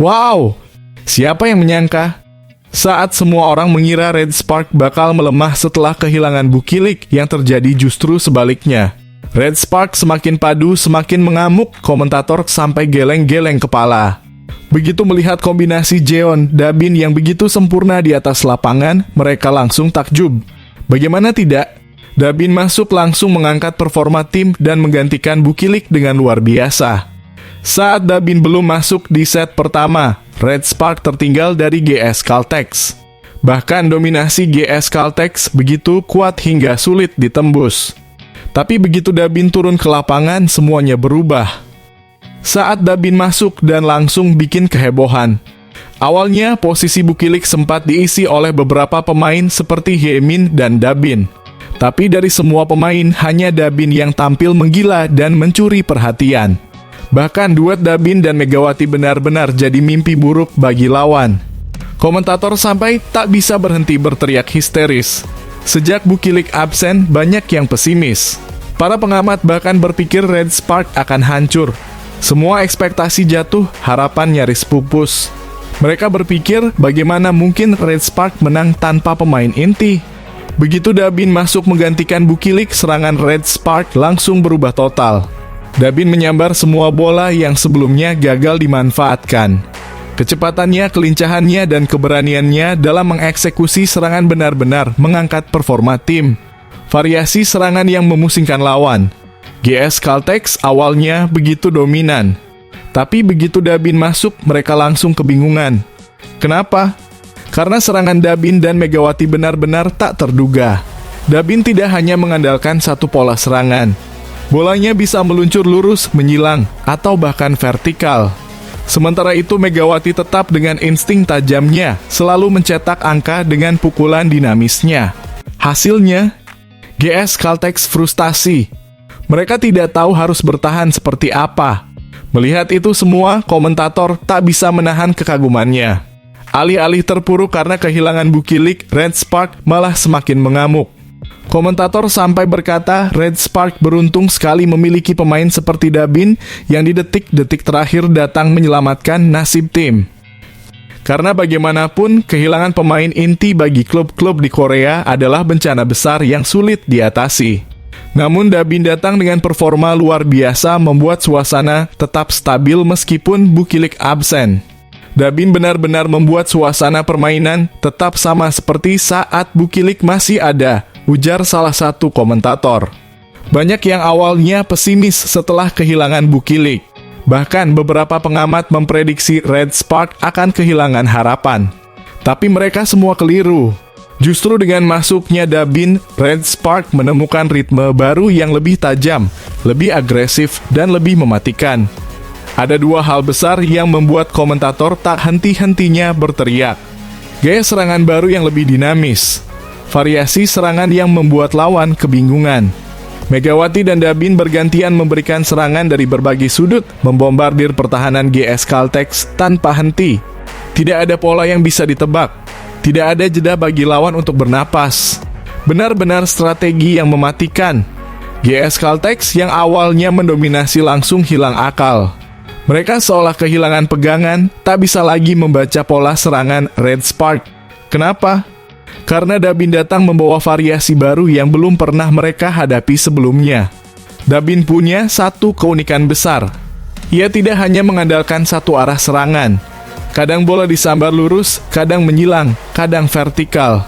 Wow, siapa yang menyangka? Saat semua orang mengira Red Spark bakal melemah setelah kehilangan Bukilik, yang terjadi justru sebaliknya. Red Spark semakin padu, semakin mengamuk, komentator sampai geleng-geleng kepala. Begitu melihat kombinasi Jeon, Dabin yang begitu sempurna di atas lapangan, mereka langsung takjub. Bagaimana tidak? Dabin masuk langsung mengangkat performa tim dan menggantikan Bukilik dengan luar biasa. Saat Dabin belum masuk di set pertama, Red Spark tertinggal dari GS Caltex. Bahkan dominasi GS Caltex begitu kuat hingga sulit ditembus. Tapi begitu Dabin turun ke lapangan, semuanya berubah. Saat Dabin masuk dan langsung bikin kehebohan. Awalnya posisi Bukilik sempat diisi oleh beberapa pemain seperti Hyemin dan Dabin. Tapi dari semua pemain, hanya Dabin yang tampil menggila dan mencuri perhatian. Bahkan duet Dabin dan Megawati benar-benar jadi mimpi buruk bagi lawan. Komentator sampai tak bisa berhenti berteriak histeris. Sejak Bukilik absen, banyak yang pesimis. Para pengamat bahkan berpikir Red Spark akan hancur. Semua ekspektasi jatuh, harapan nyaris pupus. Mereka berpikir bagaimana mungkin Red Spark menang tanpa pemain inti. Begitu Dabin masuk menggantikan Bukilik, serangan Red Spark langsung berubah total. Dabin menyambar semua bola yang sebelumnya gagal dimanfaatkan. Kecepatannya, kelincahannya, dan keberaniannya dalam mengeksekusi serangan benar-benar mengangkat performa tim. Variasi serangan yang memusingkan lawan. GS Caltex awalnya begitu dominan. Tapi begitu Dabin masuk, mereka langsung kebingungan. Kenapa? Karena serangan Dabin dan Megawati benar-benar tak terduga. Dabin tidak hanya mengandalkan satu pola serangan. Bolanya bisa meluncur lurus, menyilang, atau bahkan vertikal. Sementara itu Megawati tetap dengan insting tajamnya, selalu mencetak angka dengan pukulan dinamisnya. Hasilnya, GS Caltex frustasi. Mereka tidak tahu harus bertahan seperti apa. Melihat itu semua, komentator tak bisa menahan kekagumannya. Alih-alih terpuruk karena kehilangan Bukilik, Red Spark malah semakin mengamuk. Komentator sampai berkata Red Spark beruntung sekali memiliki pemain seperti Dabin yang di detik-detik terakhir datang menyelamatkan nasib tim. Karena bagaimanapun, kehilangan pemain inti bagi klub-klub di Korea adalah bencana besar yang sulit diatasi. Namun Dabin datang dengan performa luar biasa membuat suasana tetap stabil meskipun Bukilik absen. Dabin benar-benar membuat suasana permainan tetap sama seperti saat Bukilik masih ada, ujar salah satu komentator. Banyak yang awalnya pesimis setelah kehilangan Bukilik. Bahkan beberapa pengamat memprediksi Red Spark akan kehilangan harapan. Tapi mereka semua keliru. Justru dengan masuknya Dabin, Red Spark menemukan ritme baru yang lebih tajam, lebih agresif, dan lebih mematikan. Ada dua hal besar yang membuat komentator tak henti-hentinya berteriak. Gaya serangan baru yang lebih dinamis. Variasi serangan yang membuat lawan kebingungan. Megawati dan Dabin bergantian memberikan serangan dari berbagai sudut, membombardir pertahanan GS Caltex tanpa henti. Tidak ada pola yang bisa ditebak. Tidak ada jeda bagi lawan untuk bernapas. Benar-benar strategi yang mematikan. GS Caltex yang awalnya mendominasi langsung hilang akal. Mereka seolah kehilangan pegangan, tak bisa lagi membaca pola serangan Red Spark. Kenapa? Karena Dabin datang membawa variasi baru yang belum pernah mereka hadapi sebelumnya. Dabin punya satu keunikan besar. Ia tidak hanya mengandalkan satu arah serangan. Kadang bola disambar lurus, kadang menyilang, kadang vertikal.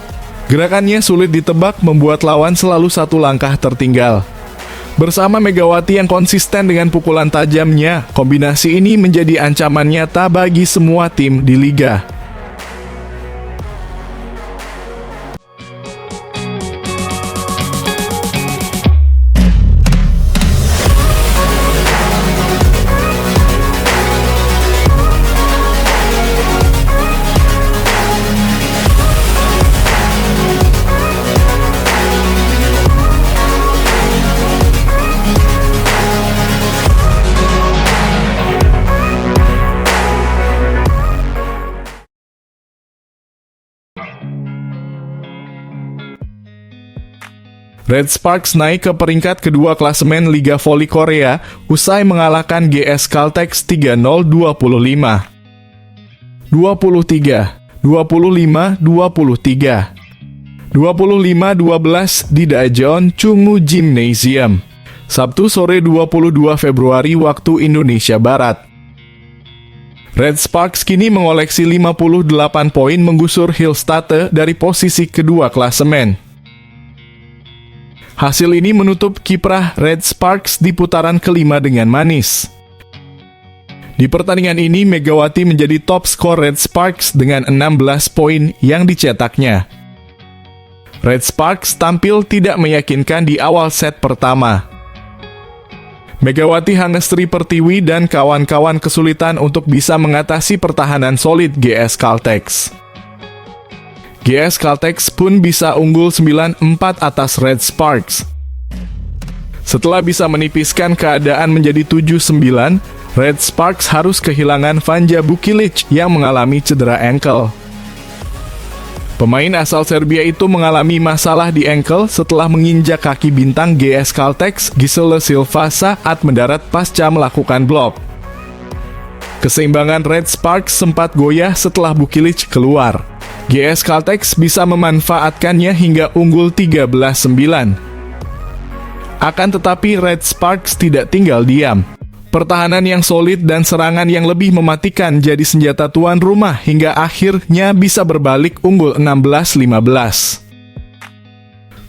Gerakannya sulit ditebak membuat lawan selalu satu langkah tertinggal. Bersama Megawati yang konsisten dengan pukulan tajamnya, kombinasi ini menjadi ancaman nyata bagi semua tim di liga. Red Sparks naik ke peringkat kedua klasemen Liga Voli Korea usai mengalahkan GS Caltex 3-0 25. 23, 25, 23. 25-12 di Daejeon Chungmu Gymnasium. Sabtu sore 22 Februari waktu Indonesia Barat. Red Sparks kini mengoleksi 58 poin menggusur Hillstatte dari posisi kedua klasemen. Hasil ini menutup kiprah Red Sparks di putaran kelima dengan manis. Di pertandingan ini, Megawati menjadi top skor Red Sparks dengan 16 poin yang dicetaknya. Red Sparks tampil tidak meyakinkan di awal set pertama. Megawati Hangestri Pertiwi dan kawan-kawan kesulitan untuk bisa mengatasi pertahanan solid GS Caltex. GS Caltex pun bisa unggul 9-4 atas Red Sparks. Setelah bisa menipiskan keadaan menjadi 7-9, Red Sparks harus kehilangan Vanja Bukilic yang mengalami cedera ankle. Pemain asal Serbia itu mengalami masalah di ankle setelah menginjak kaki bintang GS Caltex Giselle Silva saat mendarat pasca melakukan block. Keseimbangan Red Sparks sempat goyah setelah Bukilic keluar. GS Caltex bisa memanfaatkannya hingga unggul 13-9. Akan tetapi Red Sparks tidak tinggal diam. Pertahanan yang solid dan serangan yang lebih mematikan jadi senjata tuan rumah hingga akhirnya bisa berbalik unggul 16-15.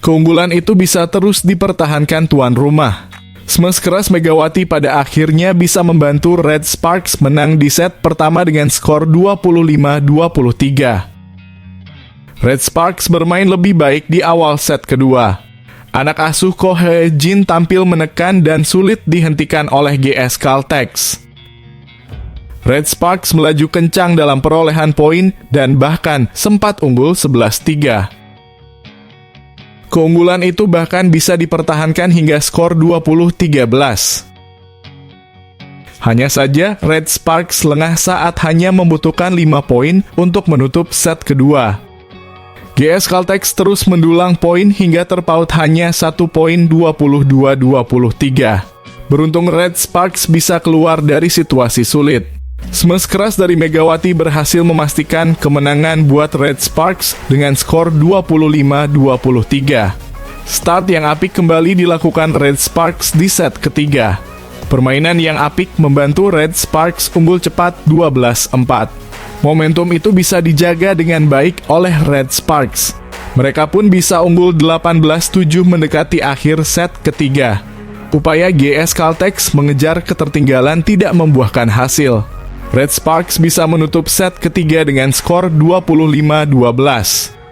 Keunggulan itu bisa terus dipertahankan tuan rumah. Smash keras Megawati pada akhirnya bisa membantu Red Sparks menang di set pertama dengan skor 25-23. Red Sparks bermain lebih baik di awal set kedua. Anak asuh Ko Hye Jin tampil menekan dan sulit dihentikan oleh GS Caltex. Red Sparks melaju kencang dalam perolehan poin dan bahkan sempat unggul 11-3. Keunggulan itu bahkan bisa dipertahankan hingga skor 20-13. Hanya saja Red Sparks lengah saat hanya membutuhkan 5 poin untuk menutup set kedua. GS Caltex terus mendulang poin hingga terpaut hanya 1 poin 22-23. Beruntung Red Sparks bisa keluar dari situasi sulit. Smash keras dari Megawati berhasil memastikan kemenangan buat Red Sparks dengan skor 25-23. Start yang apik kembali dilakukan Red Sparks di set ketiga. Permainan yang apik membantu Red Sparks unggul cepat 12-4. Momentum itu bisa dijaga dengan baik oleh Red Sparks. Mereka pun bisa unggul 18-7 mendekati akhir set ketiga. Upaya GS Caltex mengejar ketertinggalan tidak membuahkan hasil. Red Sparks bisa menutup set ketiga dengan skor 25-12.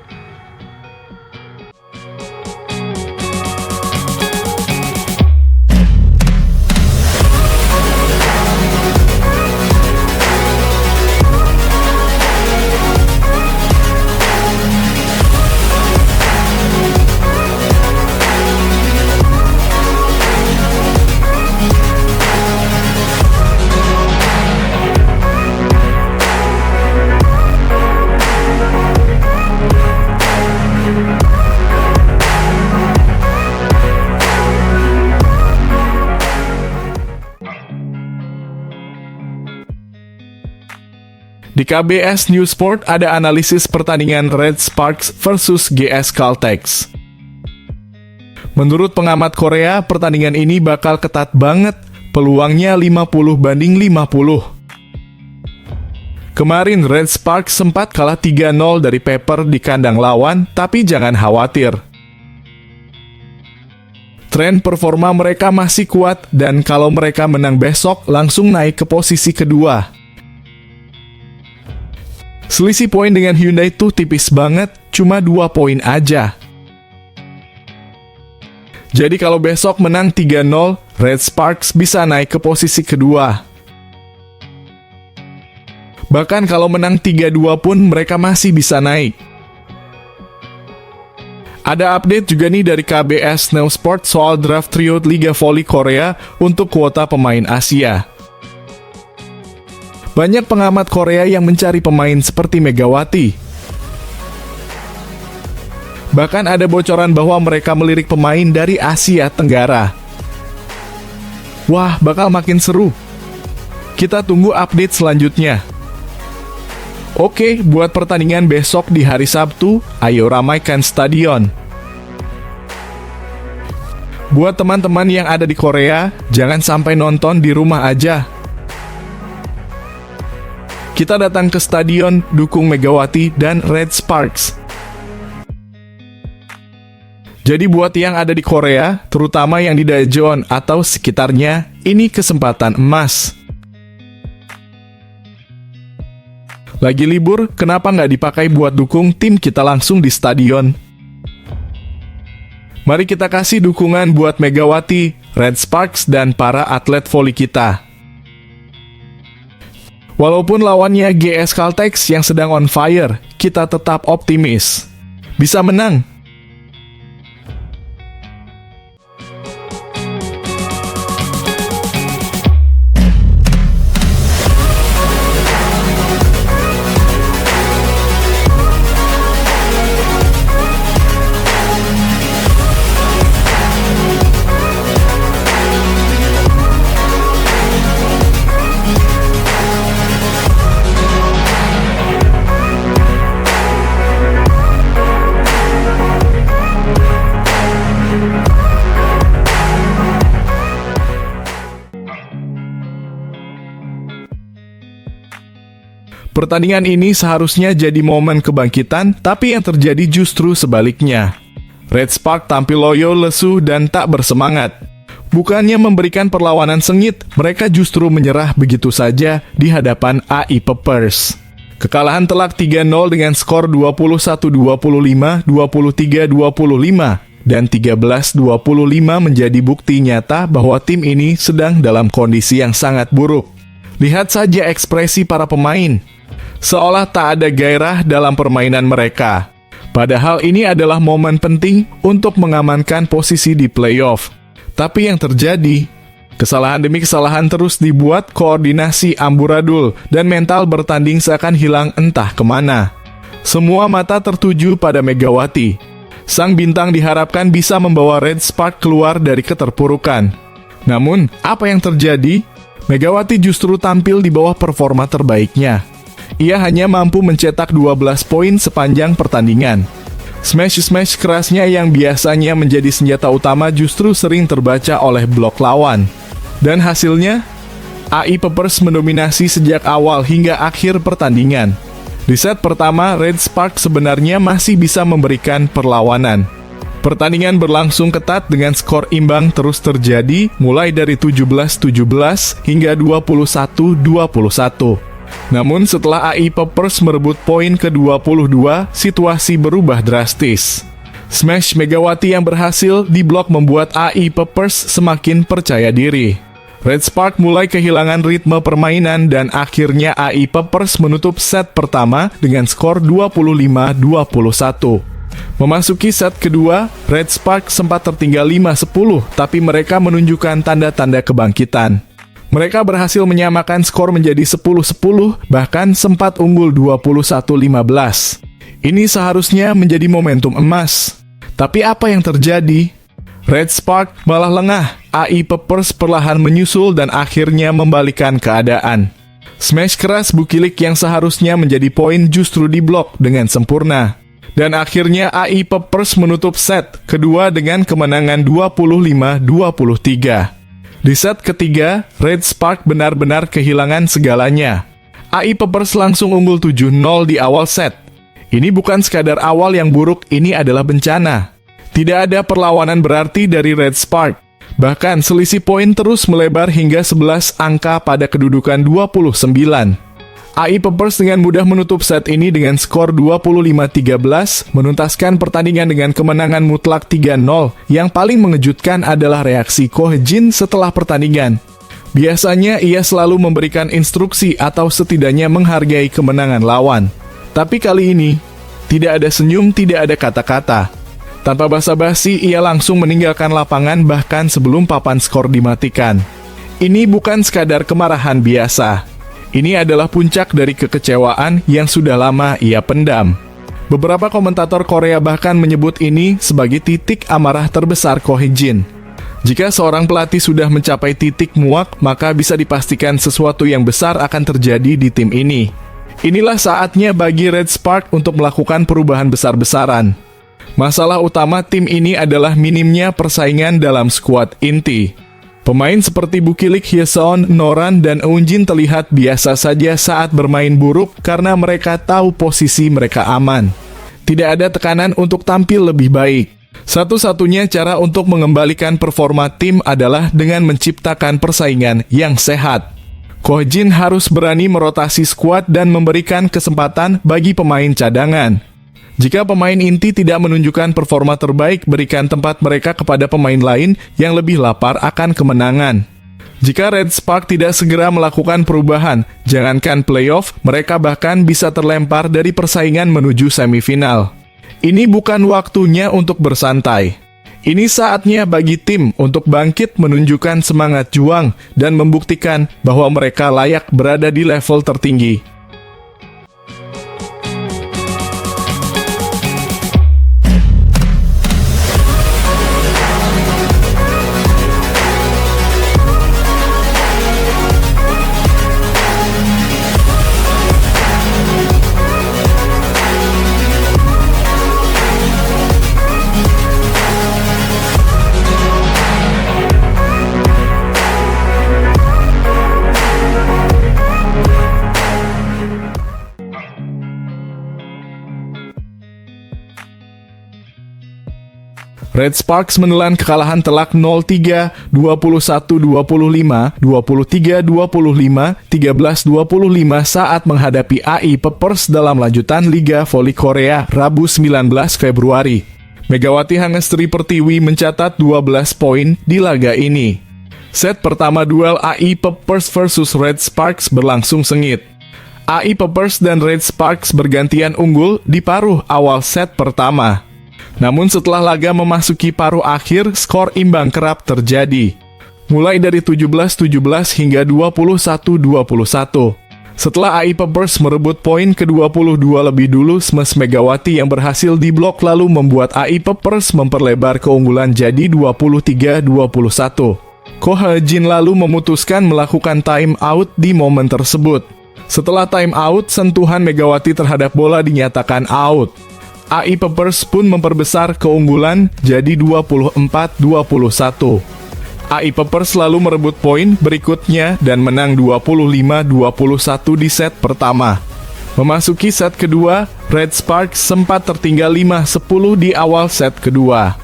Di KBS News Sport ada analisis pertandingan Red Sparks versus GS Caltex. Menurut pengamat Korea, pertandingan ini bakal ketat banget, peluangnya 50-50. Kemarin Red Sparks sempat kalah 3-0 dari Pepper di kandang lawan, tapi jangan khawatir. Tren performa mereka masih kuat dan kalau mereka menang besok langsung naik ke posisi kedua. Selisih poin dengan Hyundai tuh tipis banget, cuma 2 poin aja. Jadi kalau besok menang 3-0, Red Sparks bisa naik ke posisi kedua. Bahkan kalau menang 3-2 pun mereka masih bisa naik. Ada update juga nih dari KBS Now Sport soal draft trio Liga Voli Korea untuk kuota pemain Asia. Banyak pengamat Korea yang mencari pemain seperti Megawati. Bahkan ada bocoran bahwa mereka melirik pemain dari Asia Tenggara. Wah, bakal makin seru. Kita tunggu update selanjutnya. Oke, buat pertandingan besok di hari Sabtu, ayo ramaikan stadion. Buat teman-teman yang ada di Korea, jangan sampai nonton di rumah aja. Kita datang ke stadion, dukung Megawati dan Red Sparks. Jadi buat yang ada di Korea, terutama yang di Daejeon atau sekitarnya, ini kesempatan emas. Lagi libur, kenapa nggak dipakai buat dukung tim kita langsung di stadion? Mari kita kasih dukungan buat Megawati, Red Sparks, dan para atlet voli kita. Walaupun lawannya GS Caltex yang sedang on fire, kita tetap optimis. Bisa menang. Pertandingan ini seharusnya jadi momen kebangkitan, tapi yang terjadi justru sebaliknya. Red Spark tampil loyo, lesu, dan tak bersemangat. Bukannya memberikan perlawanan sengit, mereka justru menyerah begitu saja di hadapan AI Peppers. Kekalahan telak 3-0 dengan skor 21-25, 23-25, dan 13-25 menjadi bukti nyata bahwa tim ini sedang dalam kondisi yang sangat buruk. Lihat saja ekspresi para pemain. Seolah tak ada gairah dalam permainan mereka. Padahal ini adalah momen penting untuk mengamankan posisi di playoff. Tapi yang terjadi, kesalahan demi kesalahan terus dibuat, koordinasi amburadul, dan mental bertanding seakan hilang entah kemana. Semua mata tertuju pada Megawati. Sang bintang diharapkan bisa membawa Red Spark keluar dari keterpurukan. Namun, apa yang terjadi? Megawati justru tampil di bawah performa terbaiknya. Ia hanya mampu mencetak 12 poin sepanjang pertandingan. Smash-smash kerasnya yang biasanya menjadi senjata utama justru sering terbaca oleh blok lawan. Dan hasilnya, AI Peppers mendominasi sejak awal hingga akhir pertandingan. Di set pertama, Red Spark sebenarnya masih bisa memberikan perlawanan. Pertandingan berlangsung ketat dengan skor imbang terus terjadi mulai dari 17-17 hingga 21-21. Namun setelah AI Peppers merebut poin ke-22, situasi berubah drastis. Smash Megawati yang berhasil diblok membuat AI Peppers semakin percaya diri. Red Spark mulai kehilangan ritme permainan dan akhirnya AI Peppers menutup set pertama dengan skor 25-21. Memasuki set kedua, Red Spark sempat tertinggal 5-10, tapi mereka menunjukkan tanda-tanda kebangkitan. Mereka berhasil menyamakan skor menjadi 10-10, bahkan sempat unggul 21-15. Ini seharusnya menjadi momentum emas. Tapi apa yang terjadi? Red Spark malah lengah, AI Peppers perlahan menyusul dan akhirnya membalikan keadaan. Smash keras Bukilik yang seharusnya menjadi poin justru diblok dengan sempurna. Dan akhirnya AI Peppers menutup set kedua dengan kemenangan 25-23. Di set ketiga, Red Spark benar-benar kehilangan segalanya. AI Peppers langsung unggul 7-0 di awal set. Ini bukan sekadar awal yang buruk, ini adalah bencana. Tidak ada perlawanan berarti dari Red Spark. Bahkan selisih poin terus melebar hingga 11 angka pada kedudukan 29. AI Peppers dengan mudah menutup set ini dengan skor 25-13, menuntaskan pertandingan dengan kemenangan mutlak 3-0. Yang paling mengejutkan adalah reaksi Ko Hee-jin setelah pertandingan. Biasanya ia selalu memberikan instruksi atau setidaknya menghargai kemenangan lawan. Tapi kali ini, tidak ada senyum, tidak ada kata-kata. Tanpa basa-basi, ia langsung meninggalkan lapangan bahkan sebelum papan skor dimatikan. Ini bukan sekadar kemarahan biasa. Ini adalah puncak dari kekecewaan yang sudah lama ia pendam. Beberapa komentator Korea bahkan menyebut ini sebagai titik amarah terbesar Ko Hee-jin. Jika seorang pelatih sudah mencapai titik muak, maka bisa dipastikan sesuatu yang besar akan terjadi di tim ini. Inilah saatnya bagi Red Spark untuk melakukan perubahan besar-besaran. Masalah utama tim ini adalah minimnya persaingan dalam skuad inti. Pemain seperti Bukilik, Hyeseon, Noran, dan Eunjin terlihat biasa saja saat bermain buruk karena mereka tahu posisi mereka aman. Tidak ada tekanan untuk tampil lebih baik. Satu-satunya cara untuk mengembalikan performa tim adalah dengan menciptakan persaingan yang sehat. Ko Jin harus berani merotasi skuad dan memberikan kesempatan bagi pemain cadangan. Jika pemain inti tidak menunjukkan performa terbaik, berikan tempat mereka kepada pemain lain yang lebih lapar akan kemenangan. Jika Red Spark tidak segera melakukan perubahan, jangankan playoff, mereka bahkan bisa terlempar dari persaingan menuju semifinal. Ini bukan waktunya untuk bersantai. Ini saatnya bagi tim untuk bangkit menunjukkan semangat juang dan membuktikan bahwa mereka layak berada di level tertinggi. Red Sparks menelan kekalahan telak 0-3, 21-25, 23-25, 13-25 saat menghadapi AI Peppers dalam lanjutan Liga Voli Korea Rabu 19 Februari. Megawati Hangestri Pertiwi mencatat 12 poin di laga ini. Set pertama duel AI Peppers versus Red Sparks berlangsung sengit. AI Peppers dan Red Sparks bergantian unggul di paruh awal set pertama. Namun setelah laga memasuki paruh akhir, skor imbang kerap terjadi. Mulai dari 17-17 hingga 21-21. Setelah AI Peppers merebut poin ke-22 lebih dulu, smash Megawati yang berhasil diblok lalu membuat AI Peppers memperlebar keunggulan jadi 23-21. Ko Jin lalu memutuskan melakukan time out di momen tersebut. Setelah time out, sentuhan Megawati terhadap bola dinyatakan out. AI Peppers pun memperbesar keunggulan jadi 24-21. AI Peppers lalu merebut poin berikutnya dan menang 25-21 di set pertama. Memasuki set kedua, Red Sparks sempat tertinggal 5-10 di awal set kedua.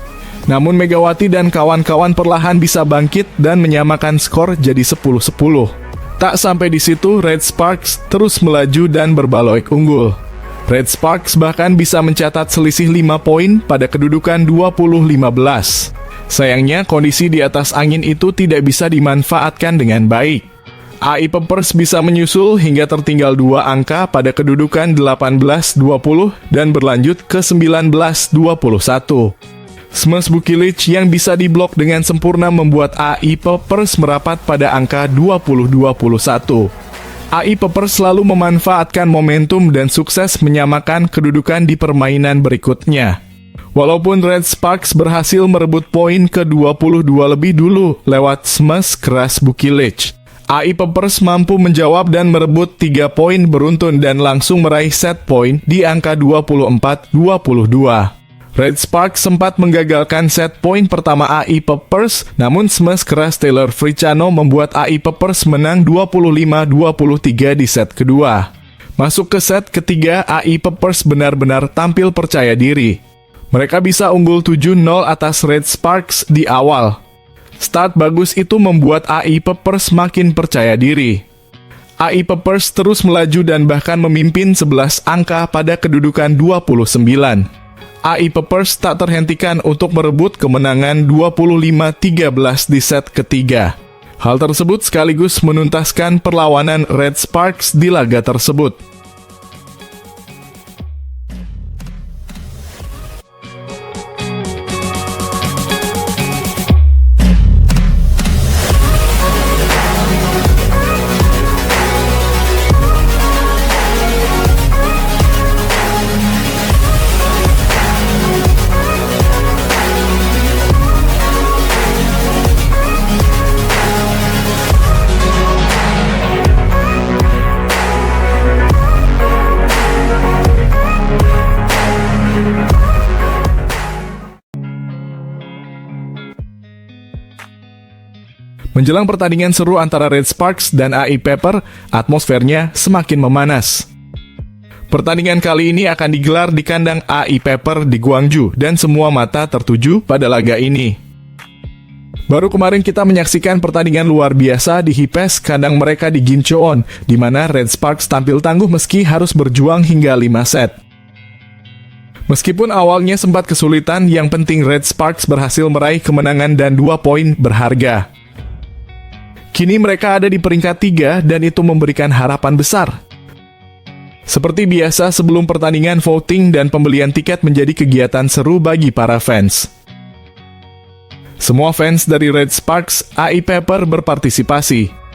Namun Megawati dan kawan-kawan perlahan bisa bangkit dan menyamakan skor jadi 10-10. Tak sampai di situ, Red Sparks terus melaju dan berbaloik unggul. Red Sparks bahkan bisa mencatat selisih 5 poin pada kedudukan 20-15. Sayangnya, kondisi di atas angin itu tidak bisa dimanfaatkan dengan baik. AI Peppers bisa menyusul hingga tertinggal 2 angka pada kedudukan 18-20 dan berlanjut ke 19-21. Smash Bukilich yang bisa diblok dengan sempurna membuat AI Peppers merapat pada angka 20-21. AI Peppers selalu memanfaatkan momentum dan sukses menyamakan kedudukan di permainan berikutnya. Walaupun Red Sparks berhasil merebut poin ke-22 lebih dulu lewat smash keras Bukilich, AI Peppers mampu menjawab dan merebut 3 poin beruntun dan langsung meraih set poin di angka 24-22. Red Sparks sempat menggagalkan set poin pertama AI Peppers, namun smash keras Taylor Fricano membuat AI Peppers menang 25-23 di set kedua. Masuk ke set ketiga, AI Peppers benar-benar tampil percaya diri. Mereka bisa unggul 7-0 atas Red Sparks di awal. Start bagus itu membuat AI Peppers makin percaya diri. AI Peppers terus melaju dan bahkan memimpin 11 angka pada kedudukan 29. AI Peppers tak terhentikan untuk merebut kemenangan 25-13 di set ketiga. Hal tersebut sekaligus menuntaskan perlawanan Red Sparks di laga tersebut. Menjelang pertandingan seru antara Red Sparks dan AI Pepper, atmosfernya semakin memanas. Pertandingan kali ini akan digelar di kandang AI Pepper di Gwangju dan semua mata tertuju pada laga ini. Baru kemarin kita menyaksikan pertandingan luar biasa di Hipes, kandang mereka di Gincheon, di mana Red Sparks tampil tangguh meski harus berjuang hingga 5 set. Meskipun awalnya sempat kesulitan, yang penting Red Sparks berhasil meraih kemenangan dan 2 poin berharga. Kini mereka ada di peringkat 3 dan itu memberikan harapan besar. Seperti biasa, sebelum pertandingan, voting dan pembelian tiket menjadi kegiatan seru bagi para fans. Semua fans dari Red Sparks, AI Pepper berpartisipasi.